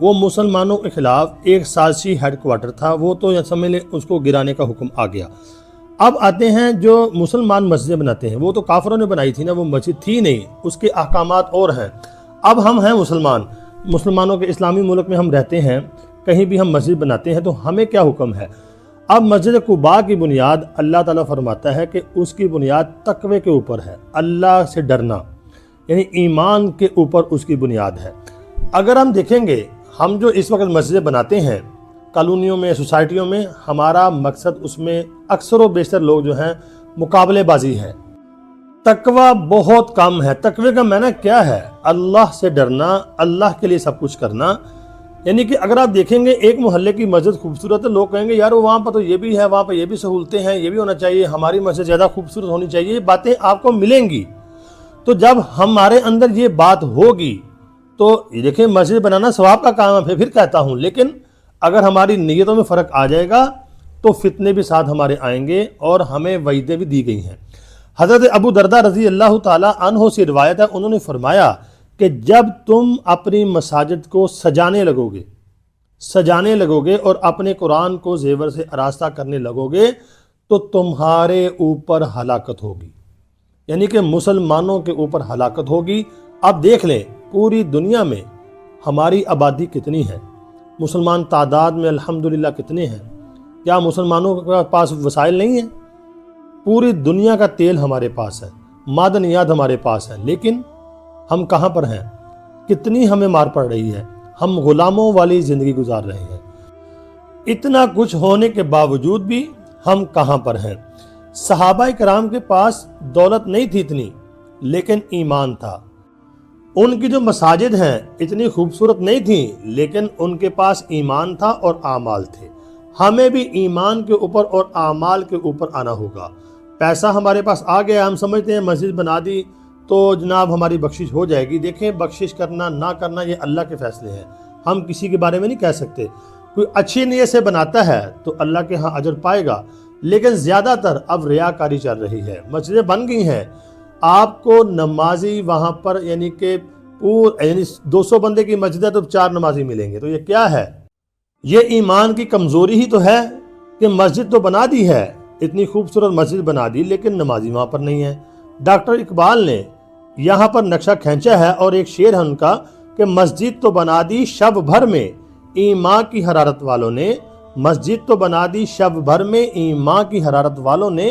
وہ مسلمانوں کے خلاف ایک سازشی ہیڈ کوارٹر تھا، وہ تو سمجھ لیں اس کو گرانے کا حکم آ گیا۔ اب آتے ہیں جو مسلمان مسجدیں بناتے ہیں، وہ تو کافروں نے بنائی تھی نا، وہ مسجد تھی نہیں، اس کے احکامات اور ہیں۔ اب ہم ہیں مسلمانوں کے اسلامی ملک میں ہم رہتے ہیں، کہیں بھی ہم مسجد بناتے ہیں تو ہمیں کیا حکم ہے؟ اب مسجد قباء کی بنیاد اللہ تعالیٰ فرماتا ہے کہ اس کی بنیاد تقوی کے اوپر ہے، اللہ سے ڈرنا، یعنی ایمان کے اوپر اس کی بنیاد ہے۔ اگر ہم دیکھیں گے، ہم جو اس وقت مسجدیں بناتے ہیں کالونیوں میں، سوسائٹیوں میں، ہمارا مقصد اس میں اکثر و بیشتر لوگ جو ہیں مقابلے بازی ہے، تقوی بہت کم ہے۔ تقوی کا معنی کیا ہے؟ اللہ سے ڈرنا، اللہ کے لیے سب کچھ کرنا۔ یعنی کہ اگر آپ دیکھیں گے ایک محلے کی مسجد خوبصورت ہے، لوگ کہیں گے یار وہاں پر تو یہ بھی ہے، وہاں پر یہ بھی سہولتیں ہیں، یہ بھی ہونا چاہیے، ہماری مسجد زیادہ خوبصورت ہونی چاہیے، یہ باتیں آپ کو ملیں گی۔ تو جب ہمارے اندر یہ بات ہوگی تو دیکھیں مسجد بنانا ثواب کا کام ہے، پھر کہتا ہوں، لیکن اگر ہماری نیتوں میں فرق آ جائے گا تو فتنے بھی ساتھ ہمارے آئیں گے، اور ہمیں وعیدیں بھی دی گئی ہیں۔ حضرت ابو درداء رضی اللہ تعالی عنہ سے روایت ہے، انہوں نے فرمایا کہ جب تم اپنی مساجد کو سجانے لگو گے اور اپنے قرآن کو زیور سے آراستہ کرنے لگو گے تو تمہارے اوپر ہلاکت ہوگی، یعنی کہ مسلمانوں کے اوپر ہلاکت ہوگی۔ اب دیکھ لیں پوری دنیا میں ہماری آبادی کتنی ہے، مسلمان تعداد میں الحمدللہ کتنے ہیں؟ کیا مسلمانوں کے پاس وسائل نہیں ہیں؟ پوری دنیا کا تیل ہمارے پاس ہے، معدنیات ہمارے پاس ہیں، لیکن ہم کہاں پر ہیں؟ کتنی ہمیں مار پڑ رہی ہے، ہم غلاموں والی زندگی گزار رہے ہیں۔ اتنا کچھ ہونے کے باوجود بھی ہم کہاں پر ہیں؟ صحابہ کرام کے پاس دولت نہیں تھی اتنی، لیکن ایمان تھا۔ ان کی جو مساجد ہیں اتنی خوبصورت نہیں تھیں، لیکن ان کے پاس ایمان تھا اور اعمال تھے۔ ہمیں بھی ایمان کے اوپر اور اعمال کے اوپر آنا ہوگا۔ پیسہ ہمارے پاس آ گیا، ہم سمجھتے ہیں مسجد بنا دی تو جناب ہماری بخشش ہو جائے گی۔ دیکھیں بخشش کرنا نہ کرنا یہ اللہ کے فیصلے ہیں، ہم کسی کے بارے میں نہیں کہہ سکتے۔ کوئی اچھی نیت سے بناتا ہے تو اللہ کے ہاں اجر پائے گا، لیکن زیادہ تر اب ریاکاری چل رہی ہے۔ مسجدیں بن گئی ہیں، آپ کو نمازی وہاں پر یعنی کہ 200 بندے کی مسجد ہے تو 4 نمازی ملیں گے، تو یہ کیا ہے؟ یہ ایمان کی کمزوری ہی تو ہے کہ مسجد تو بنا دی ہے، اتنی خوبصورت مسجد بنا دی، لیکن نمازی وہاں پر نہیں ہے۔ ڈاکٹر اقبال نے یہاں پر نقشہ کھینچا ہے، اور ایک شعر ہے ان کا کہ مسجد تو بنا دی شب بھر میں ایمان کی حرارت والوں نے، مسجد تو بنا دی شب بھر میں ایمان کی حرارت والوں نے،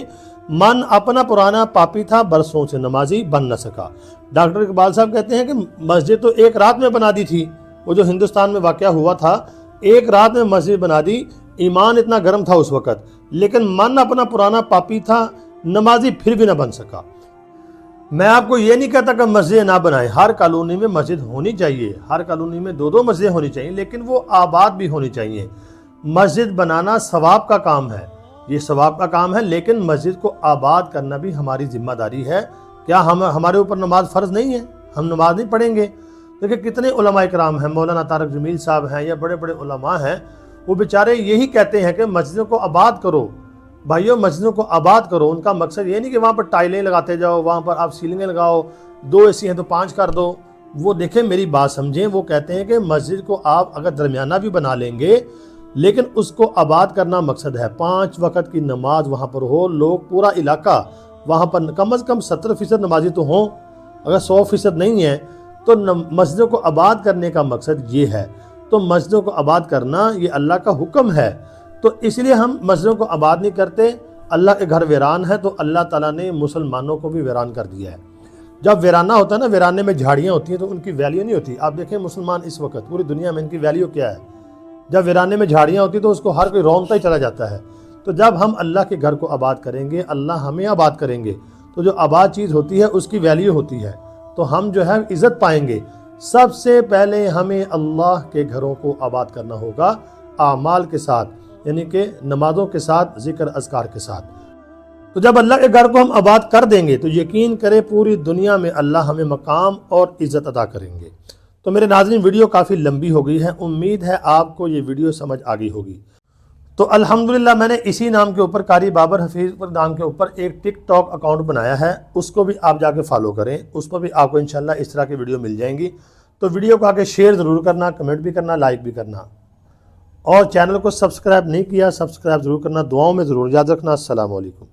من اپنا پرانا پاپی تھا برسوں سے نمازی بن نہ سکا۔ ڈاکٹر اقبال صاحب کہتے ہیں کہ مسجد تو ایک رات میں بنا دی تھی، وہ جو ہندوستان میں واقعہ ہوا تھا، ایک رات میں مسجد بنا دی، ایمان اتنا گرم تھا اس وقت، لیکن من اپنا پرانا پاپی تھا، نمازی پھر بھی نہ بن سکا۔ میں آپ کو یہ نہیں کہتا کہ مسجد نہ بنائیں، ہر کالونی میں مسجد ہونی چاہیے، ہر کالونی میں 2 مسجدیں ہونی چاہیے، لیکن وہ آباد بھی ہونی چاہیے۔ مسجد بنانا ثواب کا کام ہے، یہ ثواب کا کام ہے، لیکن مسجد کو آباد کرنا بھی ہماری ذمہ داری ہے۔ کیا ہمارے اوپر نماز فرض نہیں ہے؟ ہم نماز نہیں پڑھیں گے؟ دیکھیں کتنے علماء کرام ہیں، مولانا طارق جمیل صاحب ہیں یا بڑے بڑے علماء ہیں، وہ بیچارے یہی کہتے ہیں کہ مسجدوں کو آباد کرو، بھائیو مسجدوں کو آباد کرو۔ ان کا مقصد یہ نہیں کہ وہاں پر ٹائلیں لگاتے جاؤ، وہاں پر آپ سیلنگیں لگاؤ، 2 AC ہیں تو 5 کر دو۔ وہ دیکھیں میری بات سمجھیں، وہ کہتے ہیں کہ مسجد کو آپ اگر درمیانہ بھی بنا لیں گے، لیکن اس کو آباد کرنا مقصد ہے، 5 وقت کی نماز وہاں پر ہو، لوگ پورا علاقہ وہاں پر کم از کم 70% نمازی تو ہوں، اگر 100% نہیں ہے تو مسجدوں کو آباد کرنے کا مقصد یہ ہے۔ تو مسجدوں کو آباد کرنا یہ اللہ کا حکم ہے، تو اس لیے ہم مسجدوں کو آباد نہیں کرتے۔ اللہ کے گھر ویران ہے تو اللہ تعالیٰ نے مسلمانوں کو بھی ویران کر دیا ہے۔ جب ویرانہ ہوتا ہے نا، ویرانے میں جھاڑیاں ہوتی ہیں تو ان کی ویلیو نہیں ہوتی۔ آپ دیکھیں مسلمان اس وقت پوری دنیا میں ان کی ویلیو کیا ہے؟ جب ویرانے میں جھاڑیاں ہوتی تو اس کو ہر کوئی رونتا ہی چلا جاتا ہے۔ تو جب ہم اللہ کے گھر کو آباد کریں گے، اللہ ہمیں آباد کریں گے، تو جو آباد چیز ہوتی ہے اس کی ویلیو ہوتی ہے، تو ہم جو ہے عزت پائیں گے۔ سب سے پہلے ہمیں اللہ کے گھروں کو آباد کرنا ہوگا، اعمال کے ساتھ، یعنی کہ نمازوں کے ساتھ، ذکر اذکار کے ساتھ۔ تو جب اللہ کے گھر کو ہم آباد کر دیں گے تو یقین کریں پوری دنیا میں اللہ ہمیں مقام اور عزت عطا کریں گے۔ تو میرے ناظرین ویڈیو کافی لمبی ہو گئی ہے، امید ہے آپ کو یہ ویڈیو سمجھ آ گئی ہوگی۔ تو الحمدللہ میں نے اسی نام کے اوپر، قاری بابر حفیظ پر نام کے اوپر ایک ٹک ٹاک اکاؤنٹ بنایا ہے، اس کو بھی آپ جا کے فالو کریں، اس پر بھی آپ کو انشاءاللہ اس طرح کی ویڈیو مل جائیں گی۔ تو ویڈیو کو آگے شیئر ضرور کرنا، کمنٹ بھی کرنا، لائک بھی کرنا، اور چینل کو سبسکرائب نہیں کیا سبسکرائب ضرور کرنا، دعاؤں میں ضرور یاد رکھنا۔ السلام علیکم۔